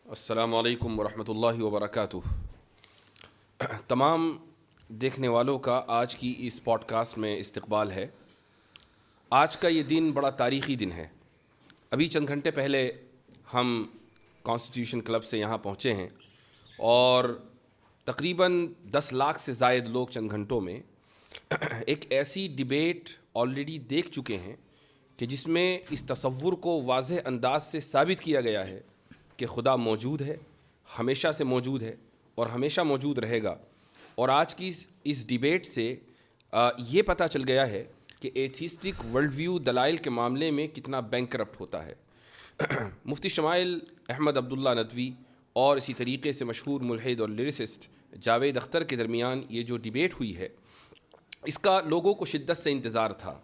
السلام علیکم ورحمۃ اللہ وبرکاتہ۔ تمام دیکھنے والوں کا آج کی اس پوڈ کاسٹ میں استقبال ہے۔ آج کا یہ دن بڑا تاریخی دن ہے۔ ابھی چند گھنٹے پہلے ہم کانسٹیٹیوشن کلب سے یہاں پہنچے ہیں اور تقریباً 10 لاکھ سے زائد لوگ چند گھنٹوں میں ایک ایسی ڈیبیٹ آلریڈی دیکھ چکے ہیں کہ جس میں اس تصور کو واضح انداز سے ثابت کیا گیا ہے کہ خدا موجود ہے، ہمیشہ سے موجود ہے اور ہمیشہ موجود رہے گا۔ اور آج کی اس ڈیبیٹ سے یہ پتہ چل گیا ہے کہ ایتھیسٹک ورلڈ ویو دلائل کے معاملے میں کتنا بینکرپٹ ہوتا ہے۔ مفتی شمائل احمد عبداللہ ندوی اور اسی طریقے سے مشہور ملحد اور لیریسسٹ جاوید اختر کے درمیان یہ جو ڈیبیٹ ہوئی ہے، اس کا لوگوں کو شدت سے انتظار تھا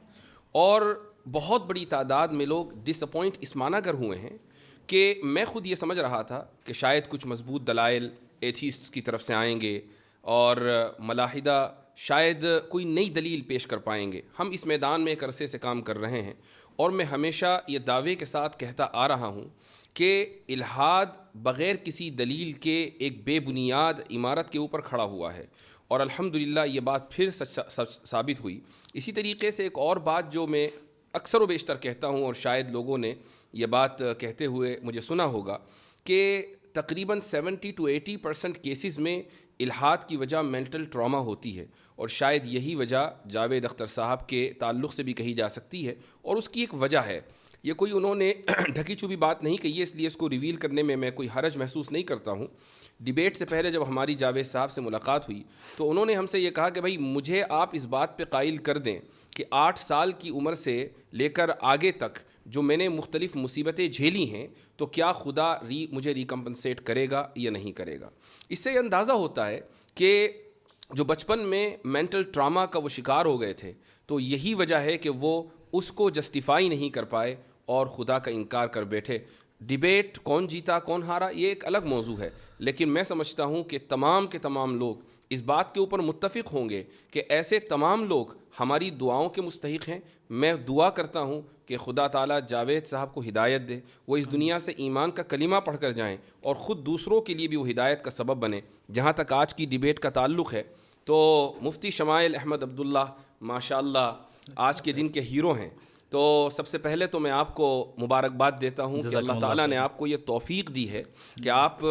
اور بہت بڑی تعداد میں لوگ ڈس اپوائنٹ اس معنی گر ہوئے ہیں کہ میں خود یہ سمجھ رہا تھا کہ شاید کچھ مضبوط دلائل ایتھیسٹس کی طرف سے آئیں گے اور ملاحدہ شاید کوئی نئی دلیل پیش کر پائیں گے۔ ہم اس میدان میں ایک عرصے سے کام کر رہے ہیں اور میں ہمیشہ یہ دعوے کے ساتھ کہتا آ رہا ہوں کہ الحاد بغیر کسی دلیل کے ایک بے بنیاد عمارت کے اوپر کھڑا ہوا ہے، اور الحمدللہ یہ بات پھر ثابت ہوئی۔ اسی طریقے سے ایک اور بات جو میں اکثر و بیشتر کہتا ہوں اور شاید لوگوں نے یہ بات کہتے ہوئے مجھے سنا ہوگا کہ تقریباً 70 to 80% کیسز میں الحاد کی وجہ مینٹل ٹراما ہوتی ہے، اور شاید یہی وجہ جاوید اختر صاحب کے تعلق سے بھی کہی جا سکتی ہے، اور اس کی ایک وجہ ہے۔ یہ کوئی انہوں نے ڈھکی چھپی بات نہیں کہی ہے، اس لیے اس کو ریویل کرنے میں کوئی حرج محسوس نہیں کرتا ہوں۔ ڈیبیٹ سے پہلے جب ہماری جاوید صاحب سے ملاقات ہوئی تو انہوں نے ہم سے یہ کہا کہ بھائی مجھے آپ اس بات پہ قائل کر دیں کہ 8 سال کی عمر سے لے کر آگے تک جو میں نے مختلف مصیبتیں جھیلی ہیں تو کیا خدا مجھے ریکمپنسیٹ کرے گا یا نہیں کرے گا۔ اس سے یہ اندازہ ہوتا ہے کہ جو بچپن میں مینٹل ٹراما کا وہ شکار ہو گئے تھے تو یہی وجہ ہے کہ وہ اس کو جسٹیفائی نہیں کر پائے اور خدا کا انکار کر بیٹھے۔ ڈیبیٹ کون جیتا کون ہارا یہ ایک الگ موضوع ہے، لیکن میں سمجھتا ہوں کہ تمام کے تمام لوگ اس بات کے اوپر متفق ہوں گے کہ ایسے تمام لوگ ہماری دعاؤں کے مستحق ہیں۔ میں دعا کرتا ہوں کہ خدا تعالیٰ جاوید صاحب کو ہدایت دے، وہ اس دنیا سے ایمان کا کلمہ پڑھ کر جائیں اور خود دوسروں کے لیے بھی وہ ہدایت کا سبب بنے۔ جہاں تک آج کی ڈیبیٹ کا تعلق ہے تو مفتی شمائل احمد عبداللہ ماشاءاللہ آج کے دن کے ہیرو ہیں، تو سب سے پہلے تو میں آپ کو مبارکباد دیتا ہوں کہ اللہ تعالیٰ نے آپ کو یہ توفیق دی ہے کہ آپ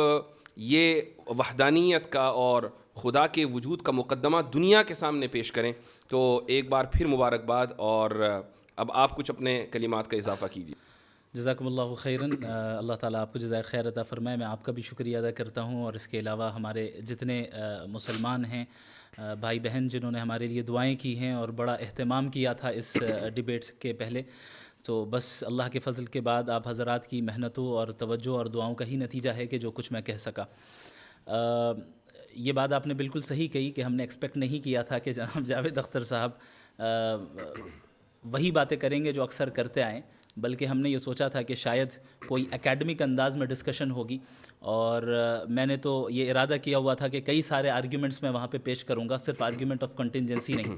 یہ وحدانیت کا اور خدا کے وجود کا مقدمہ دنیا کے سامنے پیش کریں، تو ایک بار پھر مبارکباد، اور اب آپ کچھ اپنے کلمات کا اضافہ کیجیے۔ جزاکم اللہ خیراً، اللہ تعالیٰ آپ کو جزائے خیر عطا فرمائے۔ میں آپ کا بھی شکریہ ادا کرتا ہوں، اور اس کے علاوہ ہمارے جتنے مسلمان ہیں بھائی بہن جنہوں نے ہمارے لیے دعائیں کی ہیں اور بڑا اہتمام کیا تھا اس ڈیبیٹ کے پہلے، تو بس اللہ کے فضل کے بعد آپ حضرات کی محنتوں اور توجہ اور دعاؤں کا ہی نتیجہ ہے کہ جو کچھ میں کہہ سکا۔ یہ بات آپ نے بالکل صحیح کہی کہ ہم نے ایکسپیکٹ نہیں کیا تھا کہ جناب جاوید اختر صاحب وہی باتیں کریں گے جو اکثر کرتے آئیں، بلکہ ہم نے یہ سوچا تھا کہ شاید کوئی اکیڈمک انداز میں ڈسکشن ہوگی، اور میں نے تو یہ ارادہ کیا ہوا تھا کہ کئی سارے آرگیومنٹس میں وہاں پہ پیش کروں گا، صرف آرگیومنٹ آف کنٹینجنسی نہیں،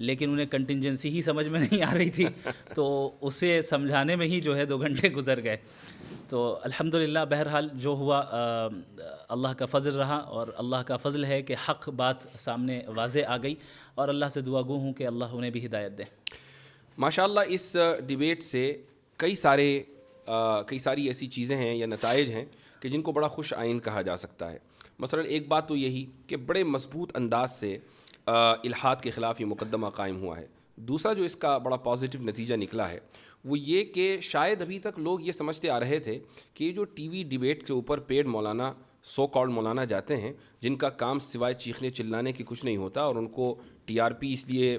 لیکن انہیں کنٹینجنسی ہی سمجھ میں نہیں آ رہی تھی، تو اسے سمجھانے میں ہی جو ہے 2 گھنٹے گزر گئے۔ تو الحمدللہ بہرحال جو ہوا اللہ کا فضل رہا، اور اللہ کا فضل ہے کہ حق بات سامنے واضح آ گئی، اور اللہ سے دعا گو ہوں کہ اللہ انہیں بھی ہدایت دے۔ ماشاءاللہ اس ڈیبیٹ سے کئی ساری ایسی چیزیں ہیں یا نتائج ہیں کہ جن کو بڑا خوش آئند کہا جا سکتا ہے۔ مثلا ایک بات تو یہی کہ بڑے مضبوط انداز سے الحاد کے خلاف یہ مقدمہ قائم ہوا ہے۔ دوسرا جو اس کا بڑا پازیٹیو نتیجہ نکلا ہے وہ یہ کہ شاید ابھی تک لوگ یہ سمجھتے آ رہے تھے کہ یہ جو ٹی وی ڈیبیٹ کے اوپر پیڈ مولانا سو کالڈ مولانا جاتے ہیں جن کا کام سوائے چیخنے چلانے کی کچھ نہیں ہوتا، اور ان کو ٹی آر پی اس لیے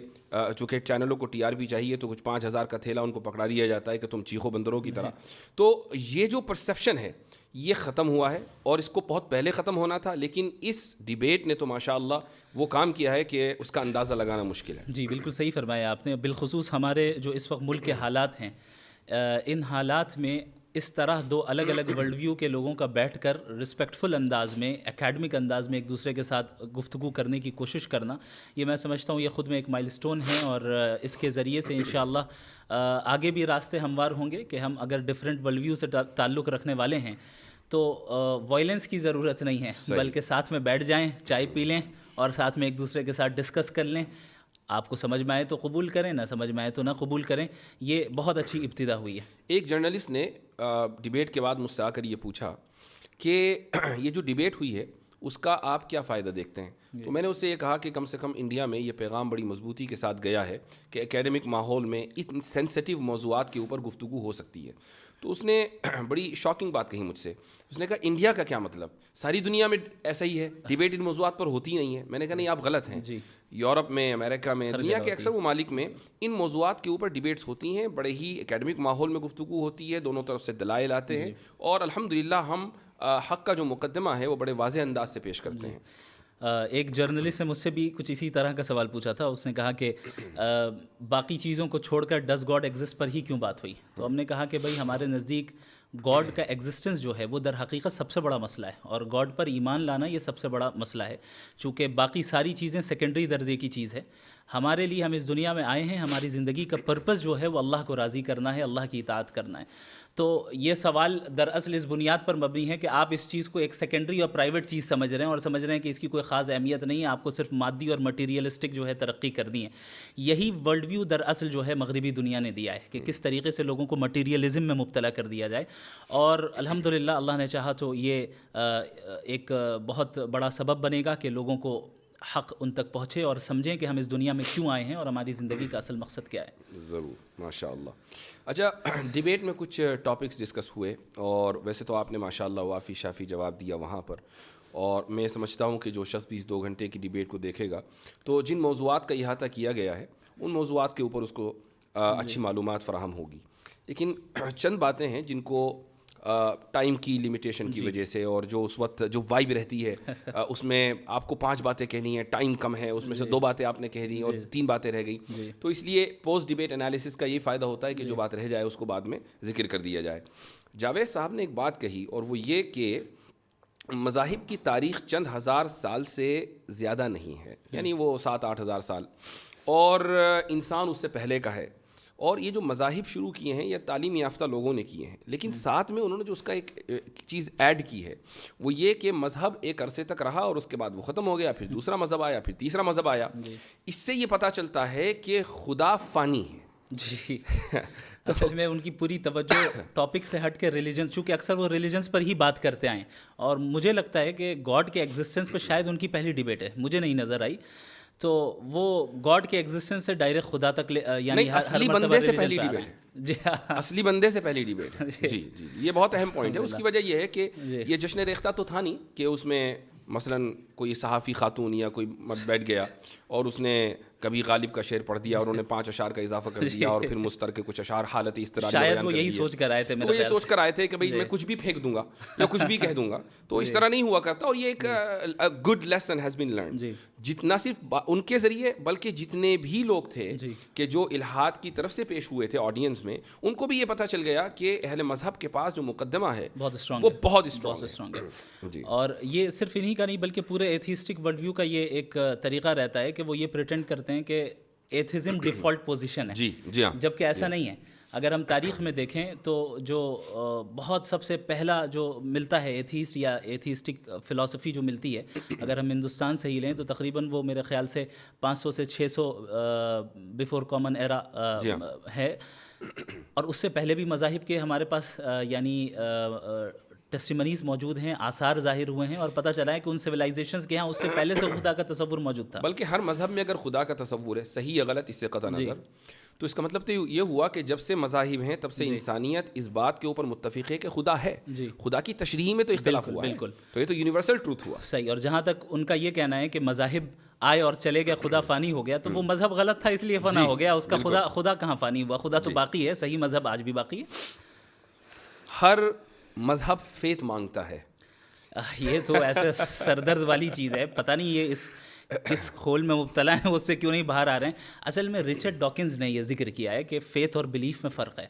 چونکہ چینلوں کو ٹی آر پی چاہیے تو کچھ 5,000 کا تھیلا ان کو پکڑا دیا جاتا ہے کہ تم چیخو بندروں کی طرح۔ تو یہ جو پرسیپشن ہے یہ ختم ہوا ہے، اور اس کو بہت پہلے ختم ہونا تھا، لیکن اس ڈیبیٹ نے تو ماشاءاللہ وہ کام کیا ہے کہ اس کا اندازہ لگانا مشکل ہے۔ جی بالکل صحیح فرمایا آپ نے، بالخصوص ہمارے جو اس وقت ملک کے حالات ہیں، ان حالات میں اس طرح 2 الگ الگ ورلڈ ویو کے لوگوں کا بیٹھ کر رسپیکٹفل انداز میں، اکیڈمک انداز میں ایک دوسرے کے ساتھ گفتگو کرنے کی کوشش کرنا، یہ میں سمجھتا ہوں یہ خود میں ایک مائل سٹون ہے، اور اس کے ذریعے سے انشاءاللہ آگے بھی راستے ہموار ہوں گے کہ ہم اگر ڈیفرنٹ ورلڈ ویو سے تعلق رکھنے والے ہیں تو وائلنس کی ضرورت نہیں ہے, بلکہ ساتھ میں بیٹھ جائیں, چائے پی لیں اور ساتھ میں ایک دوسرے کے ساتھ ڈسکس کر لیں. آپ کو سمجھ میں آئے تو قبول کریں, نہ سمجھ میں آئے تو نہ قبول کریں. یہ بہت اچھی ابتدا ہوئی ہے. ایک جرنلسٹ نے ڈیبیٹ کے بعد مجھ سے آ کر یہ پوچھا کہ یہ جو ڈیبیٹ ہوئی ہے اس کا آپ کیا فائدہ دیکھتے ہیں؟ تو میں نے اس سے یہ کہا کہ کم سے کم انڈیا میں یہ پیغام بڑی مضبوطی کے ساتھ گیا ہے کہ اکیڈمک ماحول میں ان سینسٹیو موضوعات کے اوپر گفتگو ہو سکتی ہے. تو اس نے بڑی شاکنگ بات کہی مجھ سے. اس نے کہا انڈیا کا کیا مطلب, ساری دنیا میں ایسا ہی ہے, ڈیبیٹ ان موضوعات پر ہوتی نہیں ہے. میں نے کہا نہیں, آپ غلط ہیں. یورپ میں, امریکہ میں, دنیا کے اکثر ممالک میں ان موضوعات کے اوپر ڈیبیٹس ہوتی ہیں, بڑے ہی اکیڈمک ماحول میں گفتگو ہوتی ہے, دونوں طرف سے دلائل آتے ہیں, اور الحمدللہ ہم حق کا جو مقدمہ ہے وہ بڑے واضح انداز سے پیش کرتے ہیں. ایک جرنلسٹ نے مجھ سے بھی کچھ اسی طرح کا سوال پوچھا تھا. اس نے کہا کہ باقی چیزوں کو چھوڑ کر ڈز گاڈ ایگزسٹ پر ہی کیوں بات ہوئی؟ تو ہم نے کہا کہ بھائی ہمارے نزدیک گاڈ کا ایگزسٹنس جو ہے وہ در حقیقت سب سے بڑا مسئلہ ہے, اور گاڈ پر ایمان لانا یہ سب سے بڑا مسئلہ ہے. چونکہ باقی ساری چیزیں سیکنڈری درجے کی چیز ہے. ہمارے لیے, ہم اس دنیا میں آئے ہیں, ہماری زندگی کا پرپس جو ہے وہ اللہ کو راضی کرنا ہے, اللہ کی اطاعت کرنا ہے. تو یہ سوال دراصل اس بنیاد پر مبنی ہے کہ آپ اس چیز کو ایک سیکنڈری اور پرائیویٹ چیز سمجھ رہے ہیں, اور سمجھ رہے ہیں کہ اس کی کوئی خاص اہمیت نہیں ہے, آپ کو صرف مادی اور مٹیریلسٹک جو ہے ترقی کرنی ہے. یہی ورلڈ ویو دراصل جو ہے مغربی دنیا نے دیا ہے کہ کس طریقے سے لوگوں کو مٹیریلزم میں مبتلا کر دیا جائے. اور الحمدللہ اللہ نے چاہا تو یہ ایک بہت بڑا سبب بنے گا کہ لوگوں کو حق ان تک پہنچے اور سمجھیں کہ ہم اس دنیا میں کیوں آئے ہیں اور ہماری زندگی کا اصل مقصد کیا ہے. ضرور, ماشاء اللہ. اچھا, ڈیبیٹ میں کچھ ٹاپکس ڈسکس ہوئے, اور ویسے تو آپ نے ماشاء اللہ وافی شافی جواب دیا وہاں پر, اور میں سمجھتا ہوں کہ جو شخص بھی اس 2 گھنٹے کی ڈیبیٹ کو دیکھے گا تو جن موضوعات کا احاطہ کیا گیا ہے ان موضوعات کے اوپر اس کو اچھی معلومات فراہم ہوگی. لیکن چند باتیں ہیں جن کو ٹائم کی لمیٹیشن کی وجہ سے, اور جو اس وقت جو وائب رہتی ہے اس میں آپ کو 5 باتیں کہنی ہیں, ٹائم کم ہے, اس میں سے 2 باتیں آپ نے کہہ دی اور 3 باتیں رہ گئیں, تو اس لیے پوسٹ ڈیبیٹ انالیسس کا یہ فائدہ ہوتا ہے کہ جو بات رہ جائے اس کو بعد میں ذکر کر دیا جائے. جاوید صاحب نے ایک بات کہی, اور وہ یہ کہ مذاہب کی تاریخ چند ہزار سال سے زیادہ نہیں ہے, یعنی وہ 7-8 ہزار سال, اور انسان اس سے پہلے کا ہے. اور یہ جو مذاہب شروع کیے ہیں یہ تعلیم یافتہ لوگوں نے کیے ہیں, لیکن ساتھ میں انہوں نے جو اس کا ایک چیز ایڈ کی ہے وہ یہ کہ مذہب ایک عرصے تک رہا اور اس کے بعد وہ ختم ہو گیا, پھر دوسرا مذہب آیا, پھر تیسرا مذہب آیا. اس سے یہ پتہ چلتا ہے کہ خدا فانی ہے. جی اصل میں ان کی پوری توجہ ٹاپک سے ہٹ کے ریلیجن, چونکہ اکثر وہ ریلیجنس پر ہی بات کرتے آئیں, اور مجھے لگتا ہے کہ گاڈ کے ایگزسٹنس پہ شاید ان کی پہلی ڈیبیٹ ہے, مجھے نہیں نظر آئی. تو وہ گاڈ کے ایگزسٹنس سے ڈائریکٹ خدا تک یعنی اصلی بندے سے پہلی ڈیبیٹ ہے. جی, اصلی بندے سے پہلی ڈیبیٹ ہے. جی جی, یہ بہت اہم پوائنٹ ہے. اس کی وجہ یہ ہے کہ یہ جشن ریختہ تو تھا نہیں کہ اس میں مثلاً کوئی صحافی خاتون یا کوئی بیٹھ گیا اور اس نے کبھی غالب کا شعر پڑھ دیا اور انہوں نے 5 اشعار کا اضافہ کر دیا, اور پھر مستر کے کچھ اشعار حالت اس طرح شاید وہ یہی سوچ کر آئے تھے, وہ یہ سوچ کر آئے تھے کہ بھئی میں کچھ بھی پھینک دوں گا یا کچھ بھی کہہ دوں گا. تو اس طرح نہیں ہوا کرتا, اور یہ ایک good lesson has been learned. جتنا صرف ان کے ذریعے بلکہ جتنے بھی لوگ تھے کہ جو الہاد کی طرف سے پیش ہوئے تھے آڈینس میں, ان کو بھی یہ پتہ چل گیا کہ اہل مذہب کے پاس جو مقدمہ ہے وہ بہت اسٹرانگ ہے. اور یہ صرف انہی کا نہیں بلکہ پورے ایتھیسٹک ورلڈ ویو کا یہ ایک طریقہ رہتا ہے کہ وہ یہ پریٹینڈ کرتے ہیں کہ ایتھیزم ڈیفالٹ پوزیشن ہے, جبکہ ایسا نہیں ہے. اگر ہم تاریخ میں دیکھیں تو جو بہت سب سے پہلا جو ملتا ہے ایتھیسٹ یا ایتھیسٹک فلسفی جو ملتی ہے, اگر ہم ہندوستان سے ہی لیں تو تقریباً وہ میرے خیال سے 500 سے 600 بیفور کامن ایرا ہے, اور اس سے پہلے بھی مذاہب کے ہمارے پاس یعنی ٹیسٹیمنیز موجود ہیں, آثار ظاہر ہوئے ہیں, اور پتہ چلا ہے کہ ان سویلائزیشنز کے ہاں اس سے پہلے سے خدا کا تصور موجود تھا. بلکہ ہر مذہب میں اگر خدا کا تصور ہے, صحیح یا غلط اس سے قطع نظر, تو اس کا مطلب تو یہ ہوا کہ جب سے مذاہب ہیں تب سے انسانیت اس بات کے اوپر متفق ہے کہ خدا ہے. خدا کی تشریح میں تو اختلاف ہوا ہے, تو یہ تو یونیورسل ٹروتھ ہوا. صحیح. اور جہاں تک ان کا یہ کہنا ہے کہ مذاہب آئے اور چلے گئے, خدا فانی ہو گیا, تو وہ مذہب غلط تھا اس لیے فنا ہو گیا, اس کا خدا کہاں فانی ہوا, خدا تو باقی ہے, صحیح مذہب آج بھی باقی ہے. ہر مذہب فیت مانگتا ہے. یہ تو ایسے سردرد والی چیز ہے, پتہ نہیں یہ کس کھول میں مبتلا ہیں, اس سے کیوں نہیں باہر آ رہے ہیں. اصل میں رچرڈ ڈاکنز نے یہ ذکر کیا ہے کہ فیتھ اور بلیف میں فرق ہے.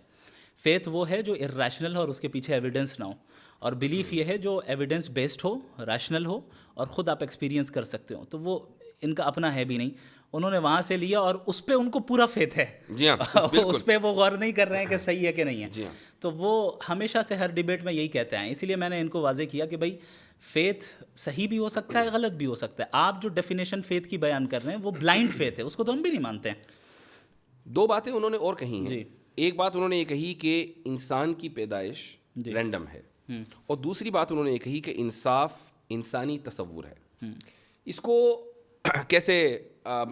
فیتھ وہ ہے جو ارریشنل ہو اور اس کے پیچھے ایویڈنس نہ ہو, اور بلیف یہ ہے جو ایویڈنس بیسڈ ہو, ریشنل ہو, اور خود آپ ایکسپیرینس کر سکتے ہو. تو وہ ان کا اپنا ہے بھی نہیں, انہوں نے وہاں سے لیا اور اس پہ ان کو پورا فیتھ ہے. جی ہاں, اس پہ وہ غور نہیں کر رہے ہیں کہ صحیح ہے کہ نہیں ہے. جی ہاں, تو وہ ہمیشہ سے ہر ڈیبیٹ میں یہی کہتے ہیں, اسی لیے میں نے ان کو واضح کیا کہ بھائی فیتھ صحیح بھی ہو سکتا ہے, غلط بھی ہو سکتا ہے. آپ جو ڈیفینیشن فیتھ کی بیان کر رہے ہیں وہ بلائنڈ فیتھ ہے, اس کو تو ہم بھی نہیں مانتے ہیں. دو باتیں انہوں نے اور کہی ہیں. جی, ایک بات انہوں نے یہ کہی کہ انسان کی پیدائش رینڈم ہے, اور دوسری بات انہوں نے یہ کہی کہ انصاف انسانی تصور ہے. اس کو کیسے,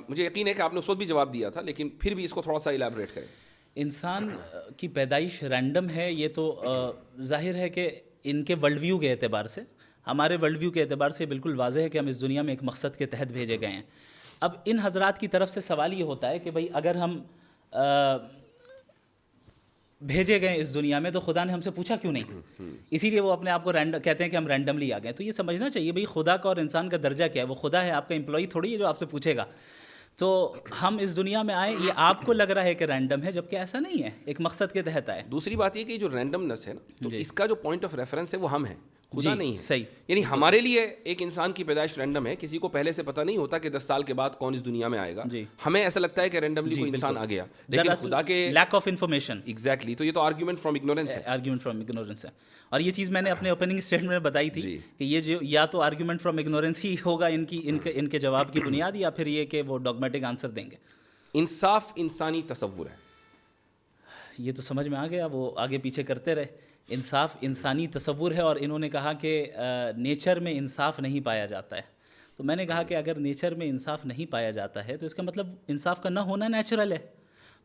مجھے یقین ہے کہ آپ نے اس وقت بھی جواب دیا تھا, لیکن پھر بھی اس کو تھوڑا سا الیبوریٹ کریں. انسان کی پیدائش رینڈم ہے, یہ تو ظاہر ہے کہ ان کے ورلڈ ویو کے اعتبار سے, ہمارے ورلڈ ویو کے اعتبار سے بالکل واضح ہے کہ ہم اس دنیا میں ایک مقصد کے تحت بھیجے گئے ہیں. اب ان حضرات کی طرف سے سوال یہ ہوتا ہے کہ بھئی اگر ہم بھیجے گئے اس دنیا میں تو خدا نے ہم سے پوچھا کیوں نہیں, اسی لیے وہ اپنے آپ کو کہتے ہیں کہ ہم رینڈملی آ گئے. تو یہ سمجھنا چاہیے بھئی خدا کا اور انسان کا درجہ کیا ہے. وہ خدا ہے, آپ کا امپلائی تھوڑی ہے جو آپ سے پوچھے گا. تو ہم اس دنیا میں آئے, یہ آپ کو لگ رہا ہے کہ رینڈم ہے, جبکہ ایسا نہیں ہے, ایک مقصد کے تحت آئے. دوسری بات یہ کہ جو رینڈمنس ہے نا, تو اس کا جو پوائنٹ آف ریفرنس ہے وہ ہم ہیں, خدا نہیں ہے. صحیح, یعنی ہمارے لیے ایک انسان کی پیدائش رینڈم ہے, کسی کو پہلے سے پتہ نہیں ہوتا کہ 10 سال کے بعد کون اس دنیا میں آئے گا. ہمیں ایسا لگتا ہے کہ رینڈملی کوئی انسان آ گیا, لیکن خدا کے لیک آف انفارمیشن. ایگزیکٹلی, تو یہ تو آرگیومنٹ فرام اگنورینس ہے. آرگیومنٹ فرام اگنورینس ہے. اور یہ چیز میں نے اپنے اوپننگ اسٹیٹمنٹ میں بتائی تھی کہ یہ جو یا تو آرگیومنٹ فرام اگنورینس ہی ہوگا ان کے جواب کی بنیاد, یا پھر یہ کہ وہ ڈاگمیٹک آنسر دیں گے. انصاف انسانی تصور ہے, یہ تو سمجھ میں آ گیا, وہ آگے پیچھے کرتے رہے. انصاف انسانی تصور ہے, اور انہوں نے کہا کہ نیچر میں انصاف نہیں پایا جاتا ہے. تو میں نے کہا کہ اگر نیچر میں انصاف نہیں پایا جاتا ہے تو اس کا مطلب انصاف کا نہ ہونا نیچرل ہے.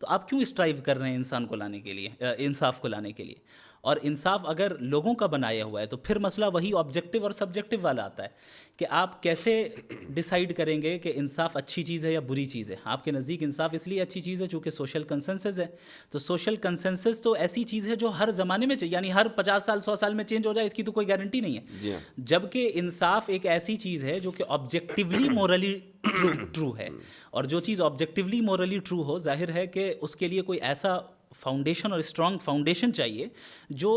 تو آپ کیوں اسٹرائیو کر رہے ہیں انسان کو لانے کے لیے, انصاف کو لانے کے لیے؟ اور انصاف اگر لوگوں کا بنایا ہوا ہے تو پھر مسئلہ وہی آبجیکٹیو اور سبجیکٹیو والا آتا ہے کہ آپ کیسے ڈیسائیڈ کریں گے کہ انصاف اچھی چیز ہے یا بری چیز ہے. آپ کے نزدیک انصاف اس لیے اچھی چیز ہے چونکہ سوشل کنسنسس ہے. تو سوشل کنسنسس تو ایسی چیز ہے جو ہر زمانے میں یعنی ہر 50 سال 100 سال میں چینج ہو جائے, اس کی تو کوئی گارنٹی نہیں ہے. جبکہ انصاف ایک ایسی چیز ہے جو کہ آبجیکٹیولی مورلی ٹرو ہے, اور جو چیز آبجیکٹیولی مورلی ٹرو ہو, ظاہر ہے کہ اس کے لیے کوئی ایسا فاؤنڈیشن اور اسٹرانگ فاؤنڈیشن چاہیے جو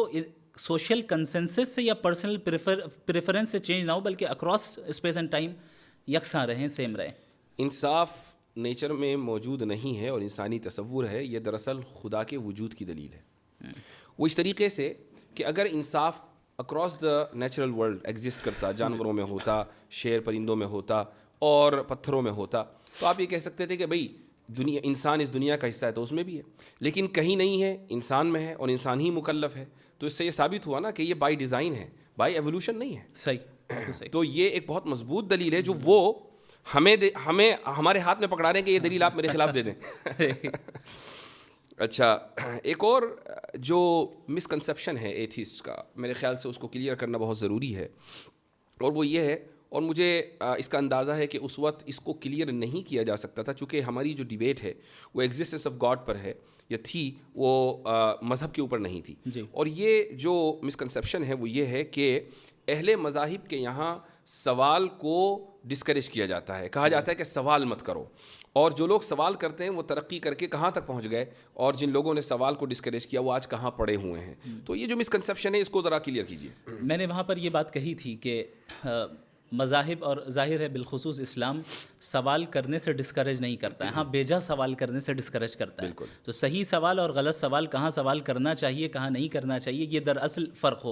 سوشل کنسنسس سے یا پرسنل پریفرنس سے چینج نہ ہو, بلکہ اکراس اسپیس اینڈ ٹائم یکساں رہیں, سیم رہیں. انصاف نیچر میں موجود نہیں ہے اور انسانی تصور ہے, یہ دراصل خدا کے وجود کی دلیل ہے. وہ اس طریقے سے کہ اگر انصاف across the natural world exist کرتا, جانوروں میں ہوتا, شیر پرندوں میں ہوتا اور پتھروں میں ہوتا, تو آپ یہ کہہ سکتے تھے کہ بھئی دنیا, انسان اس دنیا کا حصہ ہے تو اس میں بھی ہے, لیکن کہیں نہیں ہے, انسان میں ہے اور انسان ہی مکلف ہے. تو اس سے یہ ثابت ہوا نا کہ یہ بائی ڈیزائن ہے, بائی ایوولوشن نہیں ہے. صحیح. تو یہ ایک بہت مضبوط دلیل ہے جو وہ ہمیں ہمارے ہاتھ میں پکڑا رہے ہیں کہ یہ دلیل آپ میرے خلاف دے دیں. اچھا, ایک اور جو مسکنسیپشن ہے ایتھیسٹ کا, میرے خیال سے اس کو کلیئر کرنا بہت ضروری ہے, اور وہ یہ ہے, اور مجھے اس کا اندازہ ہے کہ اس وقت اس کو کلیئر نہیں کیا جا سکتا تھا چونکہ ہماری جو ڈیبیٹ ہے وہ ایگزسٹنس آف گاڈ پر ہے یا تھی, وہ مذہب کے اوپر نہیں تھی. اور یہ جو مسکنسیپشن ہے وہ یہ ہے کہ اہل مذاہب کے یہاں سوال کو ڈسکریج کیا جاتا ہے, کہا جاتا ہے کہ سوال مت کرو, اور جو لوگ سوال کرتے ہیں وہ ترقی کر کے کہاں تک پہنچ گئے, اور جن لوگوں نے سوال کو ڈسکریج کیا وہ آج کہاں پڑے ہوئے ہیں. تو یہ جو مسکنسیپشن ہے اس کو ذرا کلیئر کیجیے. میں نے وہاں پر یہ بات کہی تھی کہ مذاہب اور ظاہر ہے بالخصوص اسلام سوال کرنے سے ڈسکریج نہیں کرتا ہے, ہاں بیجا سوال کرنے سے ڈسکریج کرتا ہے. تو صحیح سوال اور غلط سوال, کہاں سوال کرنا چاہیے کہاں نہیں کرنا چاہیے, یہ دراصل فرق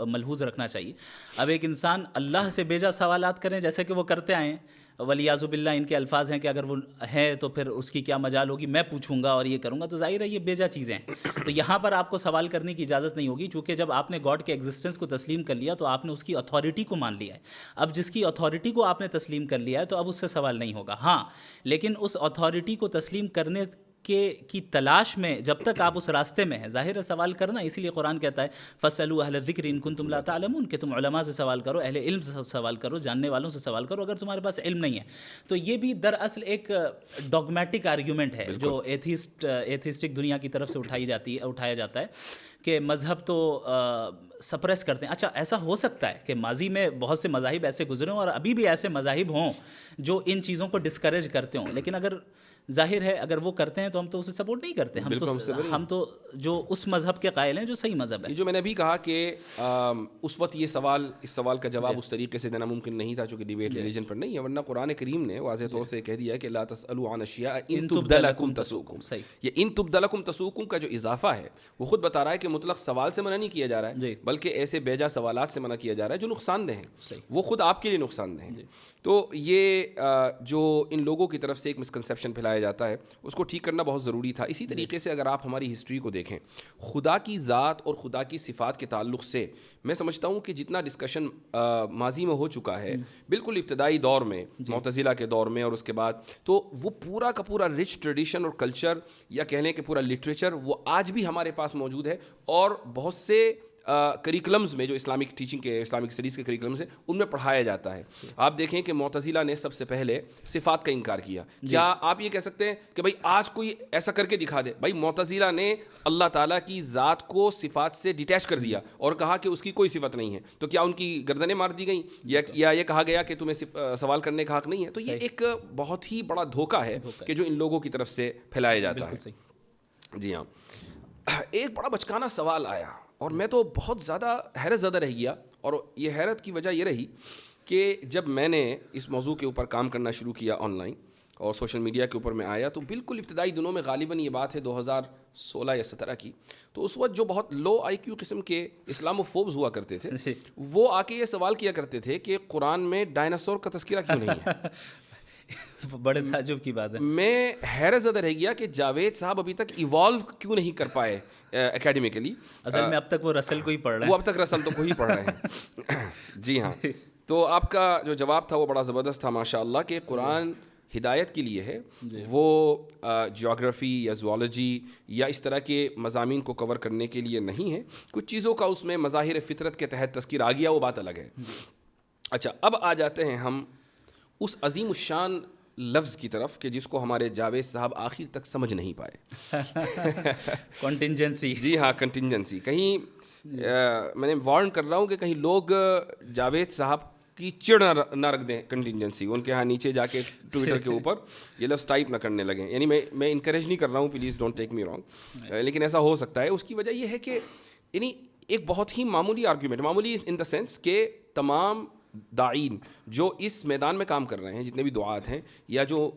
ملحوظ رکھنا چاہیے. اب ایک انسان اللہ سے بیجا سوالات کریں جیسے کہ وہ کرتے آئے ہیں, ولیعذ باللہ ان کے الفاظ ہیں کہ اگر وہ ہے تو پھر اس کی کیا مجال ہوگی, میں پوچھوں گا اور یہ کروں گا, تو ظاہر ہے یہ بیجا چیزیں ہیں. تو یہاں پر آپ کو سوال کرنے کی اجازت نہیں ہوگی, چونکہ جب آپ نے گاڈ کے ایگزسٹنس کو تسلیم کر لیا تو آپ نے اس کی اتھارٹی کو مان لیا ہے. اب جس کی اتھارٹی کو آپ نے تسلیم کر لیا ہے تو اب اس سے سوال نہیں ہوگا. ہاں لیکن اس اتھارٹی کو تسلیم کرنے کی تلاش میں جب تک آپ اس راستے میں ہیں, ظاہر ہے سوال کرنا, اسی لیے قرآن کہتا ہے فَاسْأَلُوا أَهْلَ الذِّكْرِ إِن كُنتُمْ لَا تَعْلَمُونَ, کہ تم علماء سے سوال کرو, اہل علم سے سوال کرو, جاننے والوں سے سوال کرو اگر تمہارے پاس علم نہیں ہے. تو یہ بھی دراصل ایک ڈاگمیٹک آرگیومنٹ ہے جو ایتھیسٹک دنیا کی طرف سے اٹھایا جاتا ہے کہ مذہب تو سپریس کرتے ہیں. اچھا ایسا ہو سکتا ہے کہ ماضی میں بہت سے مذاہب ایسے گزرے ہوں اور ابھی بھی ایسے مذاہب ہوں جو ان چیزوں کو ڈسکریج کرتے ہوں, لیکن اگر ظاہر ہے اگر وہ کرتے ہیں تو ہم تو اسے سپورٹ نہیں کرتے. ہم تو جو اس مذہب کے قائل ہیں جو صحیح مذہب ہے. جو میں نے ابھی کہا کہ اس وقت یہ اس سوال کا جواب اس طریقے سے دینا ممکن نہیں تھا چونکہ ڈیبیٹ ریلیجن پر نہیں ہے, ورنہ قرآن کریم نے واضح طور سے کہہ دیا کہ لا تسألوا عن اشیاء ان تبد لکم تسؤکم. یہ ان تبد لکم تسؤکم کا جو اضافہ ہے وہ خود بتا رہا ہے کہ مطلق سوال سے منع نہیں کیا جا رہا ہے بلکہ ایسے بیجا سوالات سے منع کیا جا رہا ہے جو نقصان دہ ہیں, وہ خود آپ کے لیے نقصان دہ ہیں. تو یہ جو ان لوگوں کی طرف سے ایک مسکنسیپشن پھیلایا جاتا ہے اس کو ٹھیک کرنا بہت ضروری تھا. اسی طریقے سے اگر آپ ہماری ہسٹری کو دیکھیں, خدا کی ذات اور خدا کی صفات کے تعلق سے میں سمجھتا ہوں کہ جتنا ڈسکشن ماضی میں ہو چکا ہے بالکل ابتدائی دور میں معتزلہ کے دور میں اور اس کے بعد, تو وہ پورا کا پورا رچ ٹریڈیشن اور کلچر یا کہہ لیں کہ پورا لٹریچر وہ آج بھی ہمارے پاس موجود ہے. اور بہت سے کریکلمز میں جو اسلامک ٹیچنگ کے اسلامک اسٹڈیز کے کریکلمز ہیں ان میں پڑھایا جاتا ہے. آپ دیکھیں کہ معتزلہ نے سب سے پہلے صفات کا انکار کیا. کیا آپ یہ کہہ سکتے ہیں کہ بھائی آج کوئی ایسا کر کے دکھا دے؟ بھائی معتزلہ نے اللہ تعالیٰ کی ذات کو صفات سے ڈیٹیچ کر دیا اور کہا کہ اس کی کوئی صفت نہیں ہے. تو کیا ان کی گردنیں مار دی گئیں یا یہ کہا گیا کہ تمہیں سوال کرنے کا حق نہیں ہے؟ تو یہ ایک بہت ہی بڑا دھوکہ ہے کہ جو ان لوگوں کی طرف سے پھیلایا جاتا ہے. جی ہاں, ایک بڑا بچکانا سوال آیا اور میں تو بہت زیادہ حیرت زدہ رہ گیا, اور یہ حیرت کی وجہ یہ رہی کہ جب میں نے اس موضوع کے اوپر کام کرنا شروع کیا آن لائن اور سوشل میڈیا کے اوپر میں آیا, تو بالکل ابتدائی دنوں میں غالباً یہ بات ہے 2016 یا 17 کی, تو اس وقت جو بہت لو آئی کیو قسم کے اسلامو فوبز ہوا کرتے تھے وہ آ کے یہ سوال کیا کرتے تھے کہ قرآن میں ڈائناسور کا تذکرہ کیوں نہیں ہے. بڑے تعجب کی بات ہے. میں حیرت زدہ رہ گیا کہ جاوید صاحب ابھی تک ایوالو کیوں نہیں کر پائے اکیڈمیکلی. اصل میں اب تک وہ رسل کو ہی پڑھ رہے ہیں. وہ اب تک رسل تو کو ہی پڑھ رہے ہیں. جی ہاں, تو آپ کا جو جواب تھا وہ بڑا زبردست تھا ماشاء اللہ, کہ قرآن ہدایت کے لیے ہے, وہ جیوگرافی یا زوالوجی یا اس طرح کے مضامین کو کور کرنے کے لیے نہیں ہے. کچھ چیزوں کا اس میں مظاہر فطرت کے تحت تذکیر آ گیا, وہ بات الگ ہے. اچھا, اب آ جاتے ہیں ہم اس عظیم الشان لفظ کی طرف کہ جس کو ہمارے جاوید صاحب آخر تک سمجھ نہیں پائے. کنٹینجنسی. جی ہاں, کنٹینجنسی. کہیں میں نے وارن کر رہا ہوں کہ کہیں لوگ جاوید صاحب کی چڑ نہ رکھ دیں کنٹینجنسی, ان کے ہاں نیچے جا کے ٹویٹر کے اوپر یہ لفظ ٹائپ نہ کرنے لگیں. یعنی میں انکریج نہیں کر رہا ہوں, please don't take me wrong, لیکن ایسا ہو سکتا ہے. اس کی وجہ یہ ہے کہ یعنی ایک بہت ہی معمولی آرگیومنٹ, معمولی ان دا سینس کہ تمام داعین جو اس میدان میں کام کر رہے ہیں, جتنے بھی دعات ہیں یا جو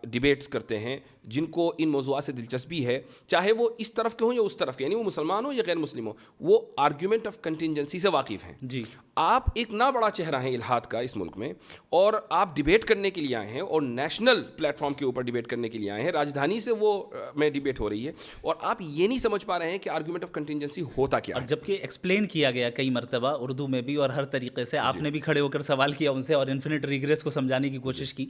ڈیبیٹس کرتے ہیں, جن کو ان موضوعات سے دلچسپی ہے, چاہے وہ اس طرف کے ہوں یا اس طرف کے, یعنی وہ مسلمان ہوں یا غیر مسلم ہوں, وہ آرگیومنٹ آف کنٹینجنسی سے واقف ہیں. جی, آپ ایک نہ بڑا چہرہ ہیں الحاد کا اس ملک میں, اور آپ ڈیبیٹ کرنے کے لیے آئے ہیں اور نیشنل پلیٹ فارم کے اوپر ڈیبیٹ کرنے کے لیے آئے ہیں. راجدھانی سے وہ میں ڈیبیٹ ہو رہی ہے اور آپ یہ نہیں سمجھ پا رہے ہیں کہ آرگیومنٹ آف کنٹینجنسی ہوتا کیا ہے. اور جبکہ ایکسپلین کیا گیا کئی مرتبہ اردو میں بھی اور ہر طریقے سے, آپ نے بھی کھڑے ہو کر سوال کیا ان سے اور انفینٹ ریگریس کو سمجھانے کی کوشش کی,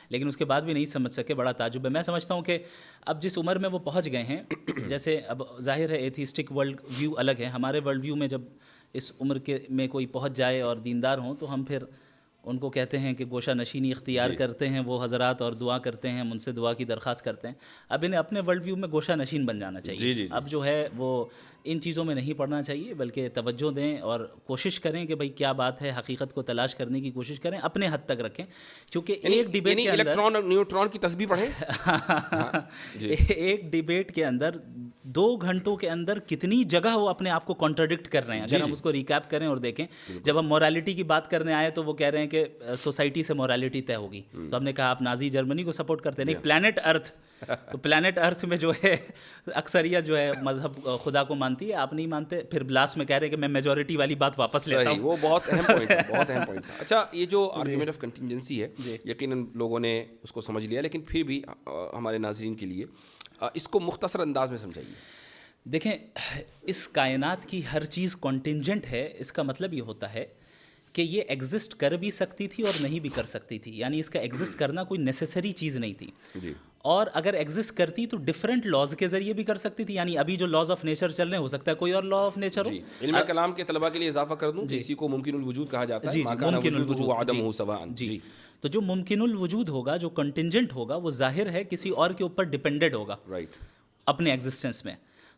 لیکن اس کے بعد بھی نہیں سمجھ سکے. بڑا تعجب ہے. میں سمجھتا ہوں کہ اب جس عمر میں وہ پہنچ گئے ہیں, جیسے اب ظاہر ہے ایتھیسٹک ورلڈ ویو الگ ہے, ہمارے ورلڈ ویو میں جب اس عمر کے میں کوئی پہنچ جائے اور دیندار ہوں تو ہم پھر ان کو کہتے ہیں کہ گوشہ نشینی اختیار کرتے ہیں وہ حضرات اور دعا کرتے ہیں, ہم ان سے دعا کی درخواست کرتے ہیں. اب انہیں اپنے ورلڈ ویو میں گوشہ نشین بن جانا چاہیے. اب جو ہے وہ ان چیزوں میں نہیں پڑھنا چاہیے, بلکہ توجہ دیں اور کوشش کریں کہ بھئی کیا بات ہے, حقیقت کو تلاش کرنے کی کوشش کریں, اپنے حد تک رکھیں. کیونکہ ایک ڈیبیٹ کے اندر الیکٹران اور نیوٹران کی تسبیح پڑھیں. ایک ڈیبیٹ کے اندر 2 گھنٹوں کے اندر کتنی جگہ وہ اپنے آپ کو کانٹراڈکٹ کر رہے ہیں. اگر ہم اس کو ریکیپ کریں اور دیکھیں, جب ہم مورالٹی کی بات کرنے آئے تو وہ کہہ رہے ہیں کہ سوسائٹی سے مورالٹی طے ہوگی, تو ہم نے کہا آپ نازی جرمنی کو سپورٹ کرتے ہیں. نہیں, پلانٹ ارتھ, تو پلانٹ ارتھ میں جو ہے اکثریت جو ہے مذہب خدا کو مانتی ہے, آپ نہیں مانتے. پھر لاسٹ میں کہہ رہے ہیں کہ میں میجورٹی والی بات واپس لیتا ہوں. وہ بہت اہم پوائنٹ ہے, بہت اہم پوائنٹ ہے. اچھا, یہ جو آرگیومنٹ آف کنٹینجنسی ہے یقیناً لوگوں نے اس کو سمجھ لیا, لیکن پھر بھی ہمارے ناظرین کے لیے اس کو مختصر انداز میں سمجھائیے. دیکھیں, اس کائنات کی ہر چیز کنٹینجنٹ ہے. اس کا مطلب یہ ہوتا ہے کہ یہ ایگزسٹ کر بھی سکتی تھی اور نہیں بھی کر سکتی تھی, یعنی اس کا ایگزسٹ کرنا کوئی نیسیسری چیز نہیں تھی. اور اگر ایگزسٹ کرتی تو ڈفرینٹ لاز کے ذریعے بھی کر سکتی تھی. یعنی ابھی جو لاز آف نیچر چل رہے ہیں, ہو سکتا ہے کوئی اور لا آف نیچر ہو. علم کلام کے طلباء کے لیے اضافہ کر دوں, اسی کو ممکن الوجود کہا جاتا ہے. ممکن الوجود وعدمہ سواء. جی, تو جو ممکن الوجود ہوگا, جو کنٹینجنٹ ہوگا, وہ ظاہر ہے کسی اور کے اوپر ڈپینڈڈ ہوگا اپنے ایگزسٹنس میں.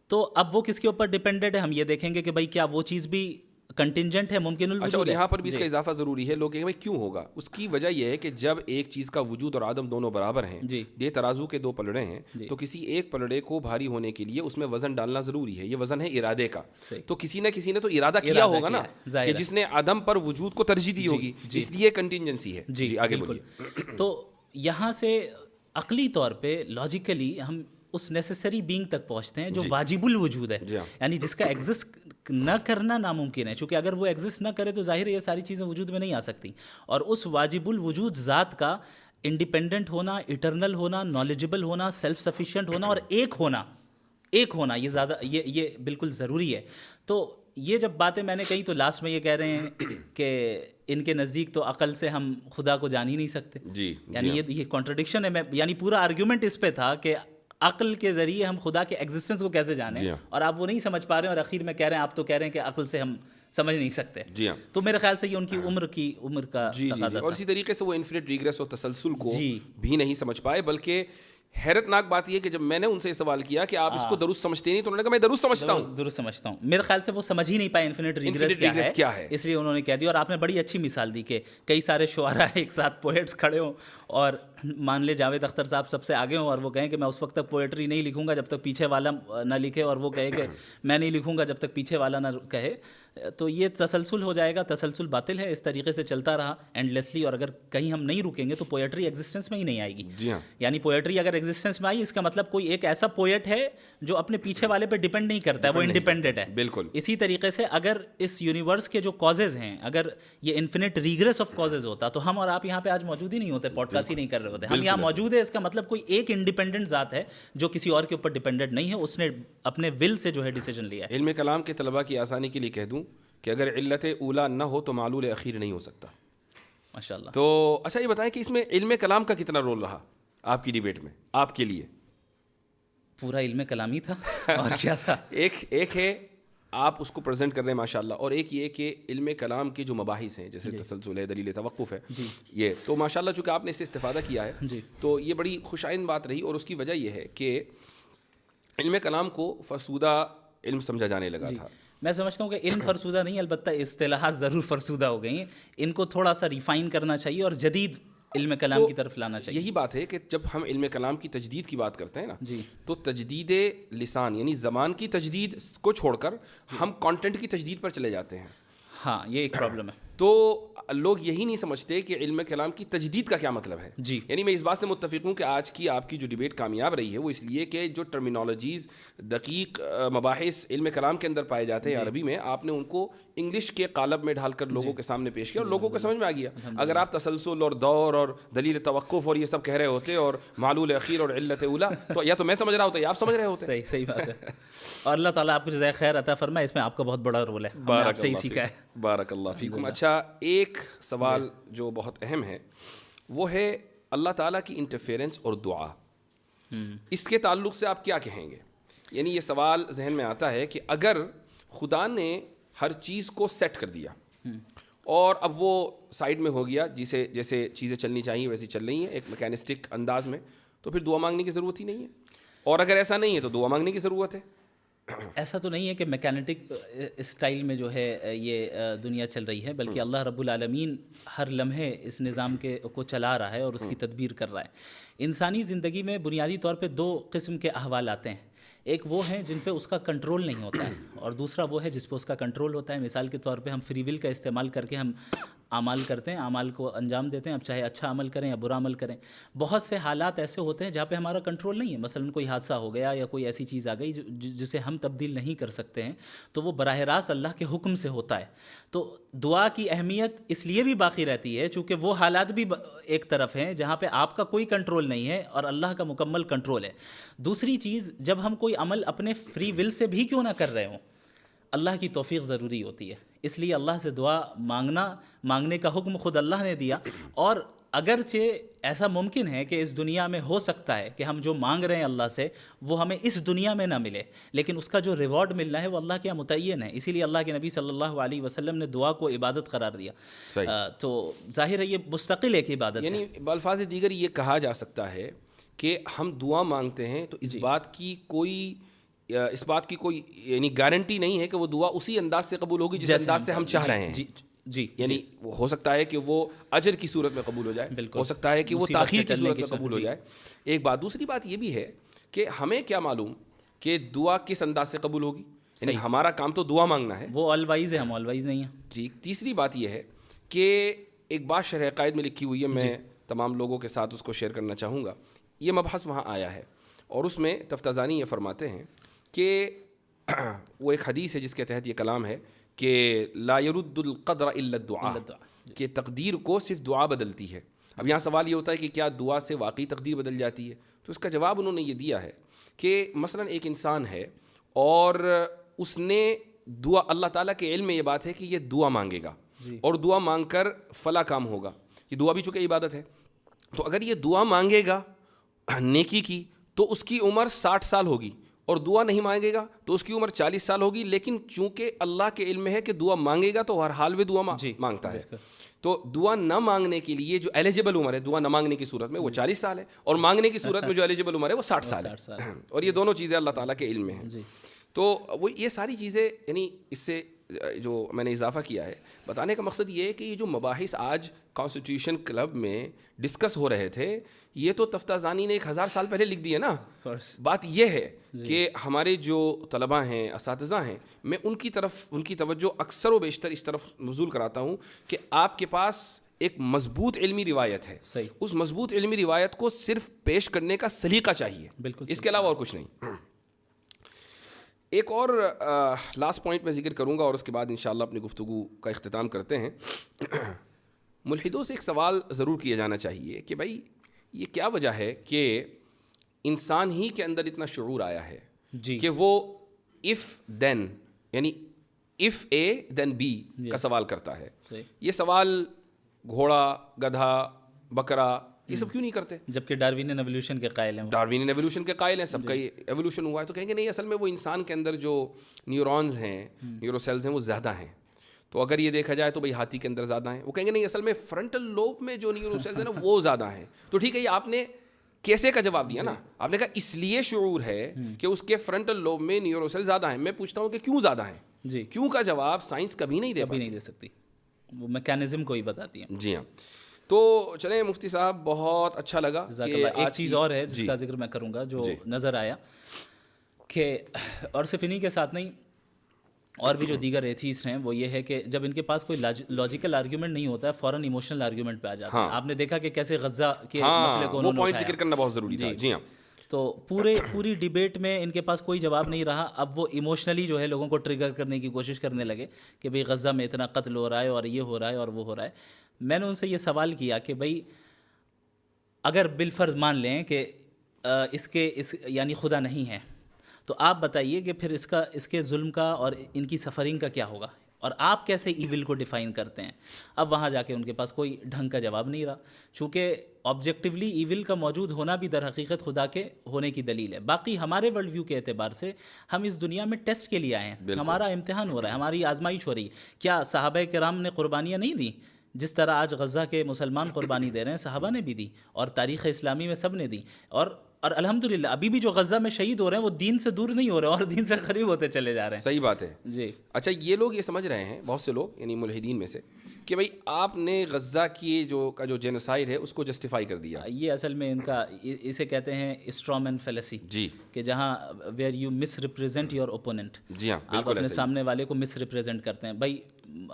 تو اب وہ کس کے اوپر ڈپینڈڈ ہے, ہم یہ دیکھیں گے کہ بھائی کیا وہ چیز بھی کنٹینجنٹ ہے، ممکن اچھا، اور الوجود ہے. یہاں پر بھی اس کا اضافہ ضروری ہے. لوگ کہیں بھائی کیوں ہوگا؟ اس کی وجہ یہ ہے کہ جب ایک چیز کا وجود اور عدم دونوں برابر ہیں، یہ ترازو کے دو پلڑے ہیں، تو کسی ایک پلڑے کو بھاری ہونے کے لیے اس میں وزن ڈالنا ضروری ہے. یہ وزن ہے ارادے کا. تو کسی نے تو ارادہ کیا ہوگا نا، کہ جس نے عدم پر وجود کو ترجیح دی ہوگی، اس لیے کنٹینجنسی ہے. جی آگے بولیے. تو یہاں سے عقلی طور پہ لاجیکلی ہم اس نیسیسری بینگ تک پہنچتے ہیں جو واجب الوجود ہے، یعنی جس کا ایگزسٹ نہ کرنا ناممکن ہے. چونکہ اگر وہ ایگزسٹ نہ کرے تو ظاہر ہے یہ ساری چیزیں وجود میں نہیں آ سکتی. اور اس واجب الوجود ذات کا انڈیپینڈنٹ ہونا، ایٹرنل ہونا، نالجبل ہونا، سیلف سفیشینٹ ہونا اور ایک ہونا یہ بالکل ضروری ہے. تو یہ جب باتیں میں نے کہی تو لاسٹ میں یہ کہہ رہے ہیں کہ ان کے نزدیک تو عقل سے ہم خدا کو جان ہی نہیں سکتے. یعنی یہ کانٹرڈکشن ہے. یعنی پورا آرگیومنٹ اس پہ تھا کہ عقل کے ذریعے ہم خدا کے ایگزسٹنس کو کیسے جانیں، اور آپ وہ نہیں سمجھ پا رہے ہیں، اور اخیر میں کہہ رہے ہیں آپ تو کہہ رہے ہیں کہ عقل سے ہم سمجھ نہیں سکتے. تو میرے خیال سے یہ ان کی عمر کا تقاضا تھا. اور اسی طریقے سے وہ انفینٹ ریگریس اور تسلسل کو بھی نہیں سمجھ پائے. بلکہ حیرت ناک بات یہ کہ جب میں نے ان سے سوال کیا کہ آپ اس کو درست سمجھتے نہیں، تو انہوں نے کہا میں درست سمجھتا ہوں. میرے خیال سے وہ سمجھ ہی نہیں پائے انفینٹ ریگریس کیا ہے، اس لیے انہوں نے کہہ دیا. اور آپ نے بڑی اچھی مثال دی کہ کئی سارے شعراء ایک ساتھ پوئٹس کھڑے ہوں اور مان لے جاوید اختر صاحب سب سے آگے ہوں، اور وہ کہیں کہ میں اس وقت تک پوئٹری نہیں لکھوں گا جب تک پیچھے والا نہ لکھے، اور وہ کہے کہ میں نہیں لکھوں گا جب تک پیچھے والا نہ کہے. تو یہ تسلسل ہو جائے گا. تسلسل باطل ہے. اس طریقے سے چلتا رہا اینڈلیسلی، اور اگر کہیں ہم نہیں رکیں گے تو پوئٹری ایگزسٹنس میں ہی نہیں آئے گی. یعنی پوئٹری اگر ایگزسٹنس میں آئی، اس کا مطلب کوئی ایک ایسا پوئٹ ہے جو اپنے پیچھے والے پہ ڈیپینڈ نہیں کرتا ہے، وہ انڈیپینڈنٹ ہے. بالکل اسی طریقے سے اگر اس یونیورس کے جو کازز ہیں، اگر یہ انفینٹ ریگریس آف کازز ہوتا تو ہم اور آپ یہاں پہ آج موجود ہی نہیں ہوتے، پوڈ کاسٹ ہی نہیں کر رہے ہوتے. ہم یہاں موجود ہے، اس کا مطلب کوئی ایک انڈیپینڈنٹ ذات ہے جو کسی اور کے اوپر ڈیپینڈنٹ نہیں ہے، اس نے اپنے ول سے جو ہے ڈیسیجن لیا ہے. علم کلام کے طلباء کی آسانی کے لیے کہہ دوں کہ اگر علت اولا نہ ہو تو معلول اخیر نہیں ہو سکتا. ماشاءاللہ. تو اچھا یہ بتائیں کہ اس میں علم کلام کا کتنا رول رہا آپ کی ڈیبیٹ میں، آپ کے لیے؟ پورا علم کلام ہی تھا اور کیا تھا. ایک ہے آپ اس کو پریزنٹ کر رہے ہیں ماشاءاللہ، اور ایک یہ کہ علم کلام کے جو مباحث ہیں جیسے تسلسل ہے، دلیل توقف ہے، یہ تو ماشاءاللہ چونکہ آپ نے اس سے استفادہ کیا ہے تو یہ بڑی خوش آئند بات رہی. اور اس کی وجہ یہ ہے کہ علم کلام کو فرسودہ علم سمجھا جانے لگا تھا. میں سمجھتا ہوں کہ علم فرسودہ نہیں، البتہ اصطلاحات ضرور فرسودہ ہو گئی ہیں. ان کو تھوڑا سا ریفائن کرنا چاہیے اور جدید علم کلام کی طرف لانا چاہیے. یہی بات ہے کہ جب ہم علم کلام کی تجدید کی بات کرتے ہیں نا، تو تجدید لسان یعنی زبان کی تجدید کو چھوڑ کر ہم کانٹینٹ کی تجدید پر چلے جاتے ہیں. ہاں یہ ایک پرابلم ہے. تو لوگ یہی نہیں سمجھتے کہ علم کلام کی تجدید کا کیا مطلب ہے. یعنی میں اس بات سے متفق ہوں کہ آج کی آپ کی جو ڈیبیٹ کامیاب رہی ہے وہ اس لیے کہ جو ٹرمینالوجیز دقیق مباحث علم کلام کے اندر پائے جاتے ہیں عربی میں، آپ نے ان کو انگلش کے قالب میں ڈھال کر لوگوں کے سامنے پیش کیا اور لوگوں کو سمجھ میں آ گیا. اگر آپ تسلسل اور دور اور دلیل توقف اور یہ سب کہہ رہے ہوتے اور معلول اخیر اور علت اولا، تو یا تو میں سمجھ رہا ہوتا یا آپ سمجھ رہے ہوتے. صحیح بات ہے. اور اللہ تعالیٰ آپ کو جزائے خیر عطا فرمائے. اس میں آپ کا بہت بڑا رول ہے، ہم نے آپ سے ہی سیکھا ہے. بارک اللہ فیکم. اچھا ایک سوال جو بہت اہم ہے وہ ہے اللہ تعالیٰ کی انٹرفیرنس اور دعا. اس کے تعلق سے آپ کیا کہیں گے؟ یعنی یہ سوال ذہن میں آتا ہے کہ اگر خدا نے ہر چیز کو سیٹ کر دیا اور اب وہ سائڈ میں ہو گیا، جیسے چیزیں چلنی چاہیے ویسی چل رہی ہیں ایک میکینسٹک انداز میں، تو پھر دعا مانگنے کی ضرورت ہی نہیں ہے. اور اگر ایسا نہیں ہے تو دعا مانگنے کی ضرورت ہے. ایسا تو نہیں ہے کہ میکینٹک اسٹائل میں جو ہے یہ دنیا چل رہی ہے، بلکہ اللہ رب العالمین ہر لمحے اس نظام کو چلا رہا ہے اور اس کی تدبیر کر رہا ہے. انسانی زندگی میں بنیادی طور پہ دو قسم کے احوال آتے ہیں. ایک وہ ہیں جن پہ اس کا کنٹرول نہیں ہوتا ہے، اور دوسرا وہ ہے جس پہ اس کا کنٹرول ہوتا ہے. مثال کے طور پہ ہم فری ول کا استعمال کر کے ہم اعمال کرتے ہیں، اعمال کو انجام دیتے ہیں، اب چاہے اچھا عمل کریں یا برا عمل کریں. بہت سے حالات ایسے ہوتے ہیں جہاں پہ ہمارا کنٹرول نہیں ہے. مثلا کوئی حادثہ ہو گیا یا کوئی ایسی چیز آ گئی جسے ہم تبدیل نہیں کر سکتے ہیں، تو وہ براہ راست اللہ کے حکم سے ہوتا ہے. تو دعا کی اہمیت اس لیے بھی باقی رہتی ہے چونکہ وہ حالات بھی ایک طرف ہیں جہاں پہ آپ کا کوئی کنٹرول نہیں ہے اور اللہ کا مکمل کنٹرول ہے. دوسری چیز، جب ہم کوئی عمل اپنے فری ول سے بھی کیوں نہ کر رہے ہوں، اللہ کی توفیق ضروری ہوتی ہے. اس لیے اللہ سے دعا مانگنے کا حکم خود اللہ نے دیا. اور اگرچہ ایسا ممکن ہے کہ اس دنیا میں ہو سکتا ہے کہ ہم جو مانگ رہے ہیں اللہ سے وہ ہمیں اس دنیا میں نہ ملے، لیکن اس کا جو ریوارڈ ملنا ہے وہ اللہ کے یہاں متعین ہے. اسی لیے اللہ کے نبی صلی اللہ علیہ وسلم نے دعا کو عبادت قرار دیا. تو ظاہر ہے یہ مستقل ایک عبادت ہے. یعنی بالفاظ دیگر یہ کہا جا سکتا ہے کہ ہم دعا مانگتے ہیں تو اس بات کی کوئی اس بات کی کوئی یعنی گارنٹی نہیں ہے کہ وہ دعا اسی انداز سے قبول ہوگی جس انداز سے ہم چاہ رہے ہیں. جی یعنی ہو سکتا ہے کہ وہ اجر کی صورت میں قبول ہو جائے, ہو سکتا ہے کہ وہ تاخیر کی صورت میں قبول ہو جائے. ایک بات. دوسری بات یہ بھی ہے کہ ہمیں کیا معلوم کہ دعا کس انداز سے قبول ہوگی. یعنی ہمارا کام تو دعا مانگنا ہے, وہ آل وائز ہے, ہم آل وائز نہیں ہیں. ٹھیک. تیسری بات یہ ہے کہ ایک بات شرح عقائد میں لکھی ہوئی ہے, میں تمام لوگوں کے ساتھ اس کو شیئر کرنا چاہوں گا. یہ مبحث وہاں آیا ہے اور اس میں تفتازانی یہ فرماتے ہیں کہ وہ ایک حدیث ہے جس کے تحت یہ کلام ہے کہ لا يرد القدر الا الدعاء, کہ تقدیر کو صرف دعا بدلتی ہے. اب یہاں سوال یہ ہوتا ہے کہ کیا دعا سے واقعی تقدیر بدل جاتی ہے؟ تو اس کا جواب انہوں نے یہ دیا ہے کہ مثلا ایک انسان ہے اور اس نے دعا, اللہ تعالیٰ کے علم میں یہ بات ہے کہ یہ دعا مانگے گا اور دعا مانگ کر فلاں کام ہوگا. یہ دعا بھی چونکہ عبادت ہے, تو اگر یہ دعا مانگے گا نیکی کی تو اس کی عمر 60 سال ہوگی, اور دعا نہیں مانگے گا تو اس کی عمر 40 سال ہوگی. لیکن چونکہ اللہ کے علم میں ہے کہ دعا مانگے گا تو ہر حال میں دعا مانگتا ہے, تو دعا نہ مانگنے کے لیے جو ایلیجبل عمر ہے دعا نہ مانگنے کی صورت میں وہ 40 سال ہے, اور مانگنے کی صورت میں جو ایلیجبل عمر ہے وہ 60 سال ہے. اور یہ دونوں چیزیں اللہ تعالیٰ کے علم میں ہیں. تو وہ یہ ساری چیزیں یعنی اس سے جو میں نے اضافہ کیا ہے بتانے کا مقصد یہ ہے کہ یہ جو مباحث آج کانسٹیٹیوشن کلب میں ڈسکس ہو رہے تھے یہ تو تفتازانی نے 1000 سال پہلے لکھ دیے نا. بات یہ ہے کہ ہمارے جو طلباء ہیں, اساتذہ ہیں, میں ان کی طرف ان کی توجہ اکثر و بیشتر اس طرف مبذول کراتا ہوں کہ آپ کے پاس ایک مضبوط علمی روایت ہے, اس مضبوط علمی روایت کو صرف پیش کرنے کا سلیقہ چاہیے, اس کے علاوہ اور کچھ نہیں. ایک اور لاسٹ پوائنٹ میں ذکر کروں گا اور اس کے بعد انشاءاللہ اپنی گفتگو کا اختتام کرتے ہیں. ملحدوں سے ایک سوال ضرور کیا جانا چاہیے کہ بھائی یہ کیا وجہ ہے کہ انسان ہی کے اندر اتنا شعور آیا ہے کہ وہ if then یعنی if A then B کا سوال کرتا ہے. یہ سوال گھوڑا, گدھا, بکرا یہ سب کیوں نہیں کرتے؟ جبکہ ڈاروینین ایولیوشن کے قائل ہیں, ڈاروینین ایولیوشن کے قائل ہیں, سب کا ایولیوشن ہوا ہے. تو کہیں گے نہیں, اصل میں وہ انسان کے اندر جو نیورونز ہیں, نیورو سیلز ہیں وہ زیادہ ہیں. تو اگر یہ دیکھا جائے تو بھئی ہاتھی کے اندر زیادہ ہیں. وہ کہیں گے نہیں, اصل میں فرنٹل لوب میں جو نیورو سیلز ہیں نا وہ زیادہ ہیں. تو ٹھیک ہے, یہ آپ نے کیسے کا جواب دیا نا, آپ نے کہا اس لیے شعور ہے کہ اس کے فرنٹل لوب میں نیورو سیل زیادہ ہیں. میں پوچھتا ہوں کہ کیوں زیادہ ہیں؟ کیوں کا جواب سائنس کبھی نہیں دے سکتی, وہ میکینزم کو ہی بتاتی ہے. جی ہاں. تو چلیں مفتی صاحب, بہت اچھا لگا. ایک چیز اور ہے جس کا ذکر میں کروں گا جو نظر آیا کہ, اور صرف انہی کے ساتھ نہیں اور بھی جو دیگر ایتھیسٹ ہیں, وہ یہ ہے کہ جب ان کے پاس کوئی لاجیکل آرگیومنٹ نہیں ہوتا ہے فوراً ایموشنل آرگیومنٹ پہ آ جاتے ہیں. آپ نے دیکھا کہ کیسے غزہ کے مسئلے کو وہ پوائنٹ ذکر کرنا بہت ضروری تھا. جی ہاں. تو پوری ڈیبیٹ میں ان کے پاس کوئی جواب نہیں رہا. اب وہ ایموشنلی جو ہے لوگوں کو ٹریگر کرنے کی کوشش کرنے لگے کہ بھئی غزہ میں اتنا قتل ہو رہا ہے اور یہ ہو رہا ہے اور وہ ہو رہا ہے. میں نے ان سے یہ سوال کیا کہ بھئی اگر بالفرض مان لیں کہ اس یعنی خدا نہیں ہے, تو آپ بتائیے کہ پھر اس کے ظلم کا اور ان کی سفرنگ کا کیا ہوگا, اور آپ کیسے ایول کو ڈیفائن کرتے ہیں؟ اب وہاں جا کے ان کے پاس کوئی ڈھنگ کا جواب نہیں رہا, چونکہ آبجیکٹیولی ایول کا موجود ہونا بھی در حقیقت خدا کے ہونے کی دلیل ہے. باقی ہمارے ورلڈ ویو کے اعتبار سے ہم اس دنیا میں ٹیسٹ کے لیے آئے ہیں, ہمارا امتحان ہو رہا ہے, ہماری آزمائش ہو رہی ہے. کیا صحابہ کرام نے قربانیاں نہیں دیں؟ جس طرح آج غزہ کے مسلمان قربانی دے رہے ہیں, صحابہ نے بھی دی, اور تاریخ اسلامی میں سب نے دی. اور الحمدللہ ابھی بھی جو غزہ میں شہید ہو رہے ہیں وہ دین سے دور نہیں ہو رہے اور دین سے قریب ہوتے چلے جا رہے ہیں. صحیح بات ہے. جی. اچھا, یہ لوگ یہ سمجھ رہے ہیں, بہت سے لوگ یعنی ملحدین میں سے, کہ بھائی آپ نے غزہ کی جو جینوسائیڈ ہے اس کو جسٹیفائی کر دیا. یہ اصل میں ان کا اسے کہتے ہیں اسٹرامین فیلیسی. جی. کہ جہاں where you misrepresent your opponent. جی ہاں, آپ اپنے سامنے والے کو مس ریپرزینٹ کرتے ہیں. بھائی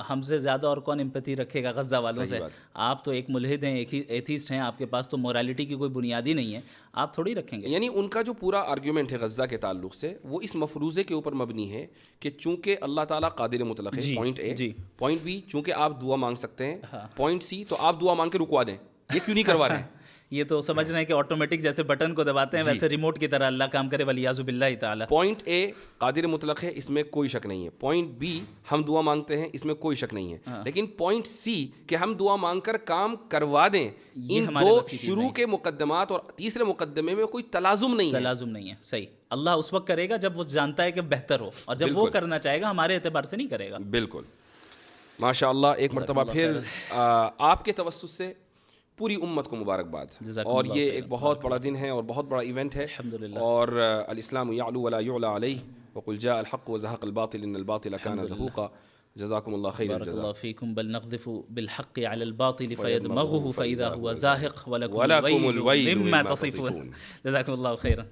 ہم سے زیادہ اور کون امپیتھی رکھے گا غزہ والوں سے؟ آپ تو ایک ملحد ہیں, ایک ایتھیسٹ ہیں, آپ کے پاس تو مورالٹی کی کوئی بنیاد ہی نہیں ہے, آپ تھوڑی رکھیں گے. یعنی ان کا جو پورا آرگیومنٹ ہے غزہ کے تعلق سے وہ اس مفروضے کے اوپر مبنی ہے کہ چونکہ اللہ تعالیٰ قادر مطلق ہے, پوائنٹ اے. پوائنٹ بی, چونکہ آپ دعا مانگ سکتے ہیں. پوائنٹ سی, تو آپ دعا مانگ کے رکوا دیں. یہ کیوں نہیں کروا رہے ہیں؟ یہ تو سمجھ رہے ہیں کہ آٹومیٹک جیسے بٹن کو دباتے ہیں ویسے ریموٹ کی طرح اللہ کام کرے, ولیعوذ باللہ تعالیٰ. پوائنٹ اے قادر مطلق ہے, اس میں کوئی شک نہیں ہے. پوائنٹ بی ہم دعا مانگتے ہیں, اس میں کوئی شک نہیں ہے. لیکن پوائنٹ سی کہ ہم دعا مانگ کر کام کروا دیں, ان دو شروع کے مقدمات اور تیسرے مقدمے میں کوئی تلازم نہیں ہے. صحیح. اللہ اس وقت کرے گا جب وہ جانتا ہے کہ بہتر ہو, اور جب وہ کرنا چاہے گا ہمارے اعتبار سے نہیں کرے گا. بالکل. ماشاء اللہ. ایک مرتبہ پھر آپ کے توسط سے پوری امت کو مبارکباد. جزاکم اور اللہ یہ خیرا. ایک بہت بڑا دن ہے اور بہت بڑا ایونٹ ہے. الحمدللہ. اور الاسلام یعلو ولا یعلی علیہ وقل جاء الحق وزهق الباطل ان الباطل كان زهوقا. جزاكم الله خير بارك الجزاء. الله فيكم. بل نقذف بالحق على الباطل فيدمغه فإذا هو زاهق ولكم ولكم الويل الويل مما مما تصفون. تصفون. جزاكم الله خيرا.